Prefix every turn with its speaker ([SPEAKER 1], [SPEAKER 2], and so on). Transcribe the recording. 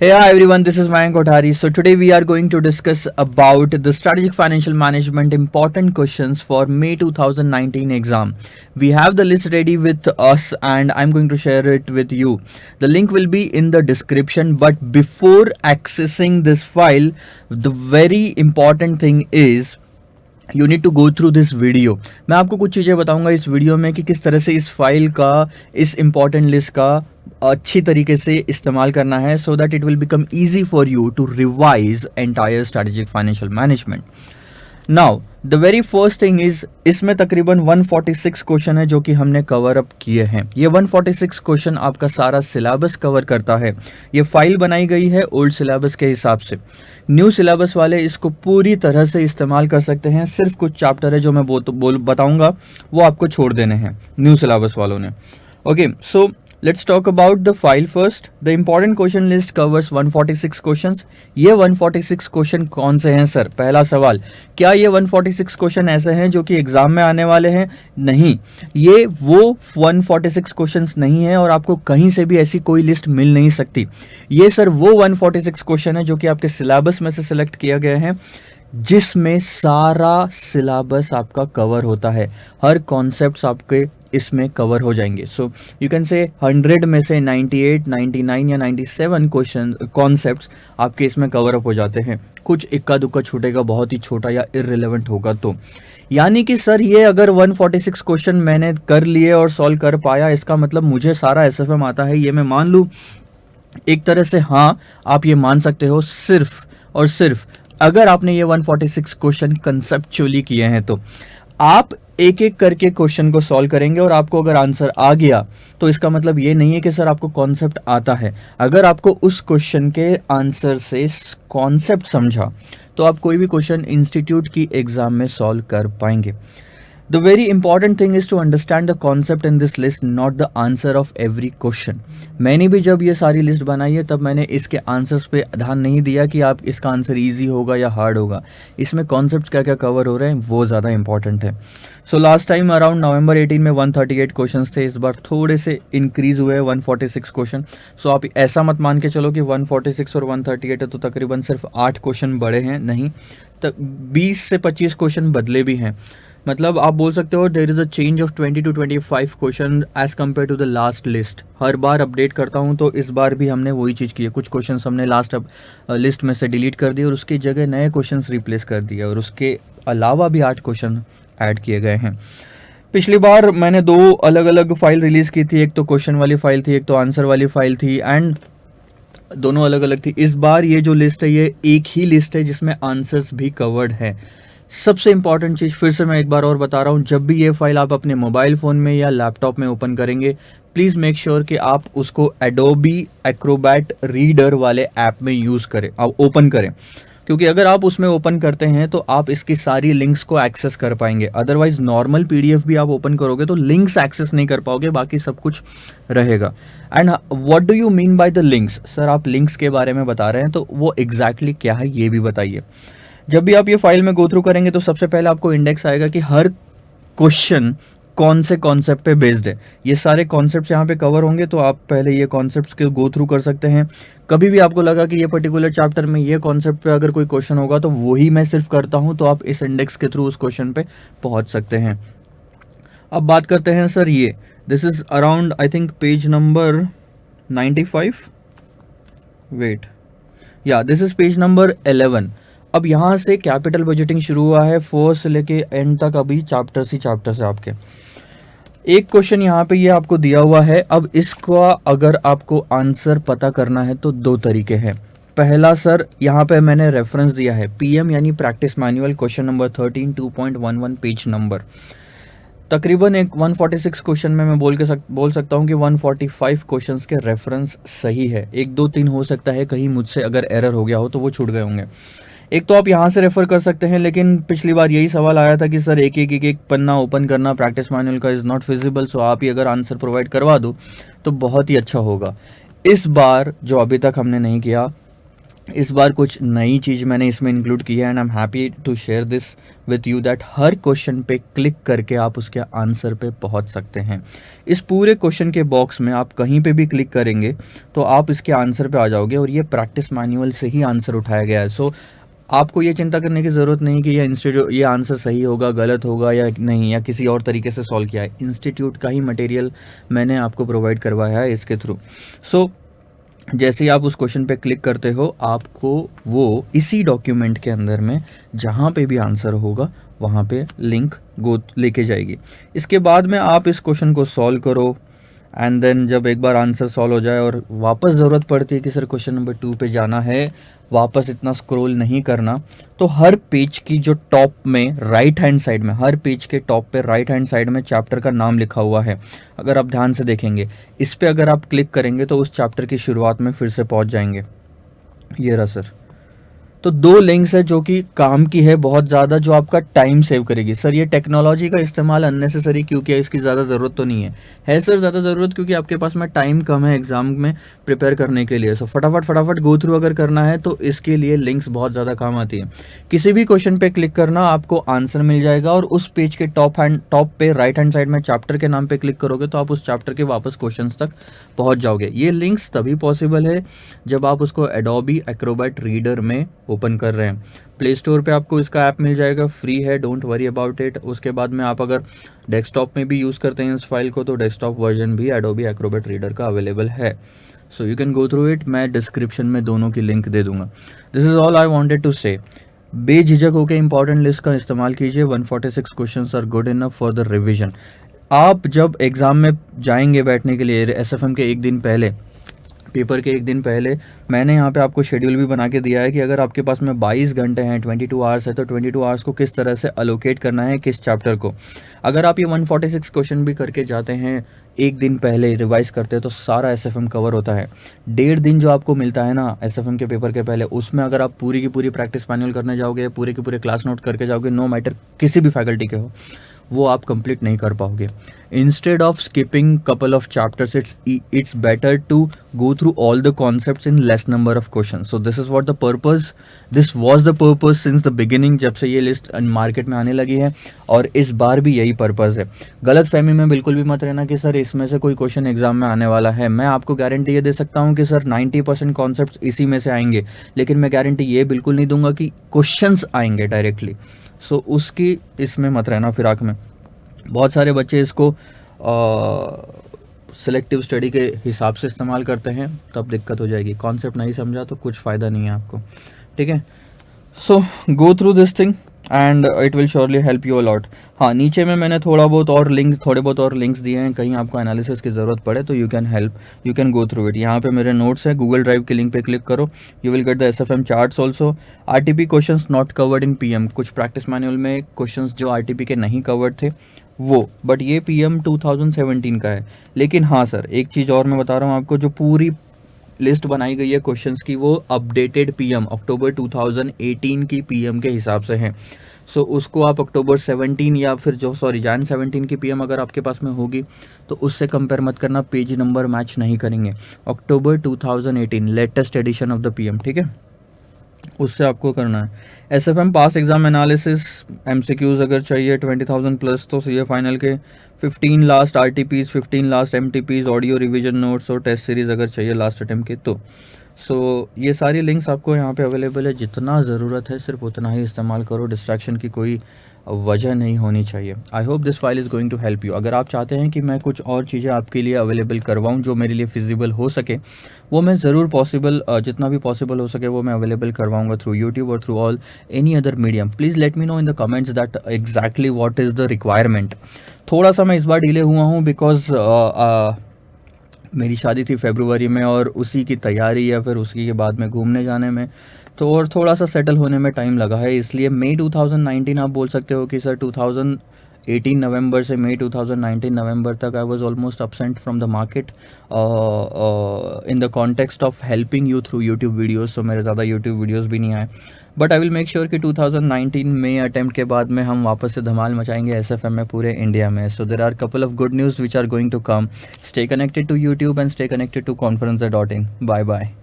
[SPEAKER 1] Hey, hi everyone, this is Mayank Kothari. So today we are going to discuss about the strategic financial management important questions for May 2019 exam. We have the list ready with us and I'm going to share it with you. The link will be in the description, but before accessing this file, the very important thing is you need to go through this video. मैं आपको कुछ चीज़ें बताऊंगा इस video में कि किस तरह से इस फाइल का, इस इम्पॉर्टेंट लिस्ट का अच्छी तरीके से इस्तेमाल करना है so that it will become easy for you to revise entire strategic financial management. Now the very first thing is, इसमें तकरीबन 146 क्वेश्चन है जो कि हमने कवर अप किए हैं. ये 146 क्वेश्चन आपका सारा सिलेबस कवर करता है. ये फाइल बनाई गई है ओल्ड सिलेबस के हिसाब से. न्यू सिलेबस वाले इसको पूरी तरह से इस्तेमाल कर सकते हैं. सिर्फ कुछ चैप्टर है जो मैं बताऊंगा वो आपको छोड़ देने हैं न्यू सिलेबस वालों ने. Okay, so let's talk about the file first. The important question list covers 146 questions. ये 146 क्वेश्चन कौन से हैं सर? पहला सवाल, क्या ये 146 क्वेश्चन ऐसे हैं जो कि एग्जाम में आने वाले हैं? नहीं, ये वो 146 क्वेश्चंस नहीं है और आपको कहीं से भी ऐसी कोई लिस्ट मिल नहीं सकती. ये सर वो 146 क्वेश्चन है जो कि आपके सिलेबस में से सिलेक्ट किया गया है, जिसमें सारा सिलेबस आपका कवर होता है. हर कॉन्सेप्ट्स आपके इसमें कवर हो जाएंगे. सो यू कैन से 100 में से 98, 99 या 97 क्वेश्चन कॉन्सेप्ट्स आपके इसमें कवर अप हो जाते हैं. कुछ इक्का दुक्का छूटेगा, बहुत ही छोटा या इररिलेवेंट होगा तो. यानी कि सर ये अगर 146 क्वेश्चन मैंने कर लिए और सॉल्व कर पाया, इसका मतलब मुझे सारा एसएफएम आता है, ये मैं मान लूँ एक तरह से. हाँ, आप ये मान सकते हो सिर्फ और सिर्फ अगर आपने ये 146 क्वेश्चन कंसेप्चुअली किए हैं. तो आप एक एक करके क्वेश्चन को सॉल्व करेंगे और आपको अगर आंसर आ गया तो इसका मतलब ये नहीं है कि सर आपको कॉन्सेप्ट आता है. अगर आपको उस क्वेश्चन के आंसर से कॉन्सेप्ट समझा तो आप कोई भी क्वेश्चन इंस्टीट्यूट की एग्जाम में सॉल्व कर पाएंगे. The very important thing is to understand the concept in this list, not the answer of every question. मैंने भी जब ये सारी लिस्ट बनाई है तब मैंने इसके आंसर्स पे ध्यान नहीं दिया कि आप इसका आंसर इजी होगा या हार्ड होगा. इसमें कॉन्सेप्ट्स क्या क्या कवर हो रहे हैं वो ज़्यादा इंपॉर्टेंट है. सो लास्ट टाइम अराउंड नवंबर 18 में 138 क्वेश्चंस थे. इस बार थोड़े से इंक्रीज हुए 146 क्वेश्चन. सो आप ऐसा मत मान के चलो कि 146 और 138 है तो तकरीबन सिर्फ 8 क्वेश्चन बढ़े हैं. नहीं, तक 20 से 25 क्वेश्चन बदले भी हैं. मतलब आप बोल सकते हो there is a change of 20 to 25 question as compare to the last list. हर बार अपडेट करता हूँ तो इस बार भी हमने वही चीज़ की है. कुछ क्वेश्चन हमने लास्ट लिस्ट में से डिलीट कर दिए और उसकी जगह नए क्वेश्चन रिप्लेस कर दिए और उसके अलावा भी 8 क्वेश्चन ऐड किए गए हैं. पिछली बार मैंने 2 अलग अलग फाइल रिलीज़ की थी. एक तो क्वेश्चन वाली फाइल थी, एक तो आंसर वाली फाइल थी, एंड दोनों अलग अलग थी. इस बार ये जो लिस्ट है ये एक ही लिस्ट है जिसमें आंसर्स भी कवर्ड है. सबसे इंपॉर्टेंट चीज़ फिर से मैं एक बार और बता रहा हूँ, जब भी ये फाइल आप अपने मोबाइल फ़ोन में या लैपटॉप में ओपन करेंगे, प्लीज़ मेक श्योर कि आप उसको एडोबी एक्रोबैट रीडर वाले ऐप में यूज़ करें, आप ओपन करें. क्योंकि अगर आप उसमें ओपन करते हैं तो आप इसकी सारी लिंक्स को एक्सेस कर पाएंगे. अदरवाइज नॉर्मल पीडीएफ भी आप ओपन करोगे तो लिंक्स एक्सेस नहीं कर पाओगे, बाकी सब कुछ रहेगा. And what do you mean by the links? Sir आप लिंक्स के बारे में बता रहे हैं तो वो एग्जैक्टली क्या है ये भी बताइए. जब भी आप ये फाइल में गो थ्रू करेंगे तो सबसे पहले आपको इंडेक्स आएगा कि हर क्वेश्चन कौन से कॉन्सेप्ट पे बेस्ड है. ये सारे कॉन्सेप्ट्स यहाँ पे कवर होंगे तो आप पहले ये कॉन्सेप्ट्स के गो थ्रू कर सकते हैं. कभी भी आपको लगा कि ये पर्टिकुलर चैप्टर में ये कॉन्सेप्ट पे अगर कोई क्वेश्चन होगा तो वही मैं सिर्फ करता हूँ, तो आप इस इंडेक्स के थ्रू उस क्वेश्चन पे पहुँच सकते हैं. अब बात करते हैं सर ये, this is around I think page number 95, wait या दिस इज पेज नंबर 11. अब यहाँ से कैपिटल बजटिंग शुरू हुआ है, फर्स्ट से लेके एंड तक अभी चैप्टर्स ही चैप्टर्स है आपके. एक क्वेश्चन यहाँ पे ये आपको दिया हुआ है. अब इसका अगर आपको आंसर पता करना है तो 2 तरीके हैं. पहला सर यहाँ पे मैंने रेफरेंस दिया है पीएम यानी practice manual, question number 13, 2.11 page number. तकरीबन एक 146 क्वेश्चन में मैं बोल सकता हूँ कि 145 क्वेश्चंस के रेफरेंस सही है. 1, 2, 3 हो सकता है कहीं मुझसे अगर एरर हो गया हो तो वो छूट गए होंगे. एक तो आप यहाँ से रेफर कर सकते हैं, लेकिन पिछली बार यही सवाल आया था कि सर एक पन्ना ओपन करना प्रैक्टिस मैनुअल का इज़ नॉट फिजिबल. सो आप ही अगर आंसर प्रोवाइड करवा दो तो बहुत ही अच्छा होगा. इस बार जो अभी तक हमने नहीं किया, इस बार कुछ नई चीज़ मैंने इसमें इंक्लूड की है and I am happy to share this with you that हर क्वेश्चन पे क्लिक करके आप उसके आंसर पे पहुंच सकते हैं। इस पूरे क्वेश्चन के बॉक्स में आप कहीं पे भी क्लिक करेंगे तो आप इसके आंसर पे आ जाओगे, और ये प्रैक्टिस मैनुअल से ही आंसर उठाया गया है। सो आपको ये चिंता करने की ज़रूरत नहीं कि ये आंसर सही होगा, गलत होगा या नहीं, या किसी और तरीके से सॉल्व किया है। इंस्टीट्यूट का ही मटेरियल मैंने आपको प्रोवाइड करवाया है इसके थ्रू। सो जैसे ही आप उस क्वेश्चन पे क्लिक करते हो, आपको वो इसी डॉक्यूमेंट के अंदर में जहाँ पे भी आंसर होगा वहाँ पे लिंक लेके जाएगी। इसके बाद में आप इस क्वेश्चन को सॉल्व करो, एंड देन जब एक बार आंसर सॉल्व हो जाए और वापस ज़रूरत पड़ती है कि सर क्वेश्चन नंबर 2 पे जाना है, वापस इतना स्क्रॉल नहीं करना, तो हर पेज की जो टॉप में राइट हैंड साइड में, हर पेज के टॉप पे राइट हैंड साइड में चैप्टर का नाम लिखा हुआ है। अगर आप ध्यान से देखेंगे, इस पे अगर आप क्लिक करेंगे तो उस चैप्टर की शुरुआत में फिर से पहुंच जाएंगे। ये रहा सर। तो 2 लिंक्स है जो कि काम की है बहुत ज़्यादा, जो आपका टाइम सेव करेगी। सर ये टेक्नोलॉजी का इस्तेमाल अननेसेसरी क्यों किया, इसकी ज़्यादा ज़रूरत तो नहीं है सर ज़्यादा ज़रूरत, क्योंकि आपके पास में टाइम कम है एग्जाम में प्रिपेयर करने के लिए। सो फटाफट गो थ्रू अगर करना है तो इसके लिए लिंक्स बहुत ज़्यादा काम आती है। किसी भी क्वेश्चन पे क्लिक करना, आपको आंसर मिल जाएगा, और उस पेज के टॉप पे राइट हैंड साइड में चैप्टर के नाम पे क्लिक करोगे तो आप उस चैप्टर के वापस क्वेश्चन तक पहुँच जाओगे। ये लिंक्स तभी पॉसिबल है जब आप उसको एडोबी एक्रोबैट रीडर में ओपन कर रहे हैं। प्ले स्टोर पे आपको इसका ऐप मिल जाएगा, फ्री है, डोंट वरी अबाउट इट। उसके बाद में आप अगर डेस्कटॉप में भी यूज़ करते हैं इस फाइल को, तो डेस्कटॉप वर्जन भी एडोबी एक्रोबैट रीडर का अवेलेबल है। So you can go through it. मैं डिस्क्रिप्शन में दोनों की लिंक दे दूंगा। This is all I wanted to say. बेझिझक होकर इंपॉर्टेंट लिस्ट का इस्तेमाल कीजिए। 146 questions are good enough for the revision. आप जब एग्ज़ाम में जाएंगे बैठने के लिए, एसएफएम के एक दिन पहले, पेपर के एक दिन पहले, मैंने यहाँ पे आपको शेड्यूल भी बना के दिया है कि अगर आपके पास में 22 घंटे हैं, 22 आवर्स है, तो 22 आवर्स को किस तरह से अलोकेट करना है किस चैप्टर को। अगर आप ये 146 क्वेश्चन भी करके जाते हैं, एक दिन पहले रिवाइज करते हैं, तो सारा एसएफएम कवर होता है। 1.5 दिन जो आपको मिलता है ना एसएफएम के पेपर के पहले, उसमें अगर आप पूरी की पूरी प्रैक्टिस मैनुअल करने जाओगे, पूरे के पूरे क्लास नोट करके जाओगे, नो मैटर किसी भी फैकल्टी के हो, वो आप कंप्लीट नहीं कर पाओगे। Instead of skipping couple of chapters, it's better to go through all the concepts in less number of question. So this is what the purpose, this was the purpose since the beginning, जब से ये list market में आने लगी है, और इस बार भी यही पर्पस है। गलत फहमी में बिल्कुल भी मत रहना कि सर इसमें से कोई क्वेश्चन एग्जाम में आने वाला है। मैं आपको गारंटी ये दे सकता हूँ कि सर 90% कॉन्सेप्ट्स इसी में से आएंगे, लेकिन मैं गारंटी ये बिल्कुल नहीं दूंगा कि क्वेश्चंस आएंगे डायरेक्टली। सो उसकी इसमें मत रहना फिराक में। बहुत सारे बच्चे इसको सिलेक्टिव स्टडी के हिसाब से इस्तेमाल करते हैं, तब दिक्कत हो जाएगी। कॉन्सेप्ट नहीं समझा तो कुछ फ़ायदा नहीं है आपको, ठीक है। So go through this thing and it will surely help you a lot. हाँ, नीचे में मैंने थोड़े बहुत और लिंक्स दिए हैं, कहीं आपको एनालिसिस की ज़रूरत पड़े तो you can go through it. यहाँ पे मेरे नोट्स है, गूगल ड्राइव के लिंक पे क्लिक करो, you will get the SFM charts also. RTP questions not covered in PM, कुछ प्रैक्टिस मैनुअल में क्वेश्चंस जो आरटीपी के नहीं कवर्ड थे वो, बट ये पीएम 2017 का है। लेकिन हाँ सर, एक चीज़ और मैं बता रहा हूँ आपको, जो पूरी लिस्ट बनाई गई है क्वेश्चंस की, वो अपडेटेड पीएम अक्टूबर 2018 की पीएम के हिसाब से है। सो उसको आप अक्टूबर 17 या फिर जैन 17 की पीएम अगर आपके पास में होगी तो उससे कंपेयर मत करना, पेज नंबर मैच नहीं करेंगे। October 2018 latest edition of the PM, ठीक है, उससे आपको करना है। SFM pass exam analysis MCQs अगर चाहिए 20,000 प्लस, तो ये फाइनल के 15 last RTPs, 15 last MTPs, audio revision notes और टेस्ट सीरीज अगर चाहिए लास्ट अटेम्प्ट के तो। सो ये सारी लिंक्स आपको यहाँ पे अवेलेबल है। जितना ज़रूरत है सिर्फ उतना ही इस्तेमाल करो, डिस्ट्रैक्शन की कोई वजह नहीं होनी चाहिए। I hope this file is going to help you. अगर आप चाहते हैं कि मैं कुछ और चीज़ें आपके लिए अवेलेबल करवाऊँ जो मेरे लिए फिजिबल हो सके, वो मैं ज़रूर जितना भी पॉसिबल हो सके वो मैं अवेलेबल करवाऊँगा थ्रू यूट्यूब और through all any other medium. Please let me know in the comments that exactly what is the requirement. थोड़ा सा मैं इस बार डिले हुआ हूँ बिकॉज मेरी शादी थी फरवरी में, और उसी की तैयारी या फिर उसी के बाद में घूमने जाने में तो और थोड़ा सा सेटल होने में टाइम लगा है। इसलिए मई 2019 आप बोल सकते हो कि सर 2018 नवंबर से मई 2019 नवंबर तक I was almost absent from the market in the context of helping you through YouTube videos. So मेरे ज़्यादा यूट्यूब वीडियोस भी नहीं आए, but I will make sure कि 2019 में अटेम्प्ट के बाद में हम वापस से धमाल मचाएंगे एसएफएम में पूरे इंडिया में। So there are couple of good news which are going to come. Stay connected to YouTube and stay connected to conference.in. Bye bye.